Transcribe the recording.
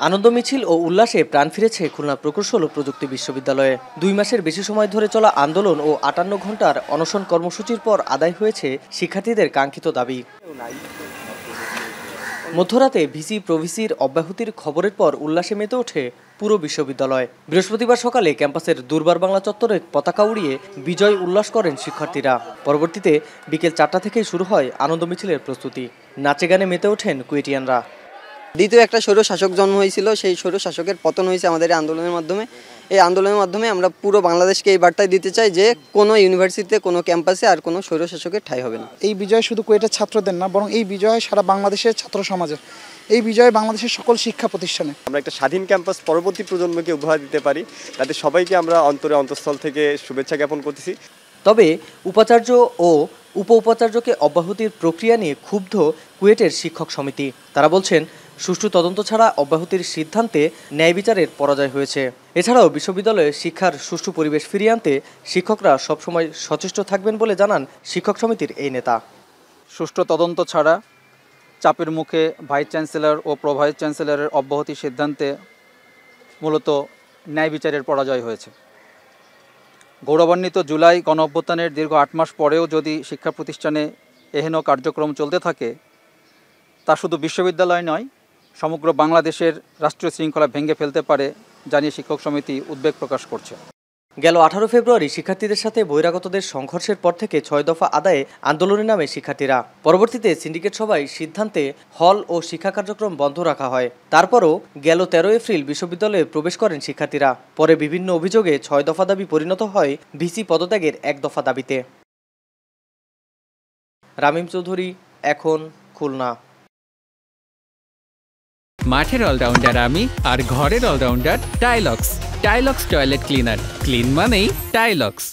আনন্দ মিছিল ও উল্লাসে প্রাণ ফিরেছে খুলনা প্রকৌশল ও প্রযুক্তি বিশ্ববিদ্যালয়ে। 2 মাসের বেশি সময় ধরে চলা আন্দোলন ও 58 ঘন্টার অনশন কর্মসূচির পর আদায় হয়েছে শিক্ষার্থীদের কাঙ্ক্ষিত দাবি। মধ্যরাতে ভিসি প্রভিসির অব্যাহতির খবরের পর উল্লাসে মেতে ওঠে পুরো বিশ্ববিদ্যালয়। বৃহস্পতিবার সকালে ক্যাম্পাসের দুর্বার বাংলা চত্বরে পতাকা উড়িয়ে বিজয় উল্লাস করেন শিক্ষার্থীরা। পরবর্তীতে বিকেল 4টা থেকেই শুরু হয় আনন্দ মিছিলের প্রস্তুতি। নাচে গানে মেতে ওঠেন কুয়েটিয়ানরা। দ্বিতীয় একটা স্বৈর শাসক জন্ম হয়েছিল, সেই স্বৈর শাসকের পতন হয়েছে আমাদের এই আন্দোলনের মাধ্যমে। এই আন্দোলনের মাধ্যমে আমরা পুরো বাংলাদেশকে এই বার্তায় দিতে চাই যে কোনো ইউনিভার্সিটিতে, কোনো ক্যাম্পাসে আর কোনো স্বৈর শাসকের ঠাঁই হবে না। এই বিজয় শুধু কুয়েটের ছাত্রদের না, বরং এই বিজয় সারা বাংলাদেশের ছাত্র সমাজের, এই বিজয় বাংলাদেশের সকল শিক্ষা প্রতিষ্ঠানে। আমরা একটা স্বাধীন ক্যাম্পাস পরবর্তী প্রজন্মকে উপহার দিতে পারি, তাতে সবাইকে আমরা অন্তঃস্থল থেকে শুভেচ্ছা জ্ঞাপন করতেছি। তবে উপাচার্য ও উপ উপাচার্যকে অব্যাহতির প্রক্রিয়া নিয়ে ক্ষুব্ধ কুয়েটের শিক্ষক সমিতি। তারা বলছেন, সুষ্ঠু তদন্ত ছাড়া অব্যাহতির সিদ্ধান্তে ন্যায় বিচারের পরাজয় হয়েছে। এছাড়াও বিশ্ববিদ্যালয়ে শিক্ষার সুষ্ঠু পরিবেশ ফিরিয়ে আনতে শিক্ষকরা সবসময় সচেষ্ট থাকবেন বলে জানান শিক্ষক সমিতির এই নেতা। সুষ্ঠু তদন্ত ছাড়া চাপের মুখে ভাইস চ্যান্সেলর ও প্রো ভাইস চ্যান্সেলরের অব্যাহতি সিদ্ধান্তে মূলত ন্যায় বিচারের পরাজয় হয়েছে। গৌরবান্বিত জুলাই গণঅভ্যুত্থানের দীর্ঘ 8 মাস পরেও যদি শিক্ষা প্রতিষ্ঠানে এহেন কার্যক্রম চলতে থাকে, তা শুধু বিশ্ববিদ্যালয় নয়, সমগ্র বাংলাদেশের রাষ্ট্রীয় শৃঙ্খলা ভেঙে ফেলতে পারে জানিয়ে শিক্ষক সমিতি উদ্বেগ প্রকাশ করছে। গেল 18 ফেব্রুয়ারি শিক্ষার্থীদের সাথে বহিরাগতদের সংঘর্ষের পর থেকে 6 দফা আদায়ে আন্দোলনে নামে শিক্ষার্থীরা। পরবর্তীতে সিন্ডিকেট সভায় সিদ্ধান্তে হল ও শিক্ষা কার্যক্রম বন্ধ রাখা হয়। তারপরও গেল 13 এপ্রিল বিশ্ববিদ্যালয়ে প্রবেশ করেন শিক্ষার্থীরা। পরে বিভিন্ন অভিযোগে 6 দফা দাবি পরিণত হয় ভিসি পদত্যাগের 1 দফা দাবিতে। রামিম চৌধুরী, এখন, খুলনা। মাঠের অলরাউন্ডার আমি, আর ঘরের all rounder Tylox. Tylox toilet cleaner, clean মানেই টাইলক্স।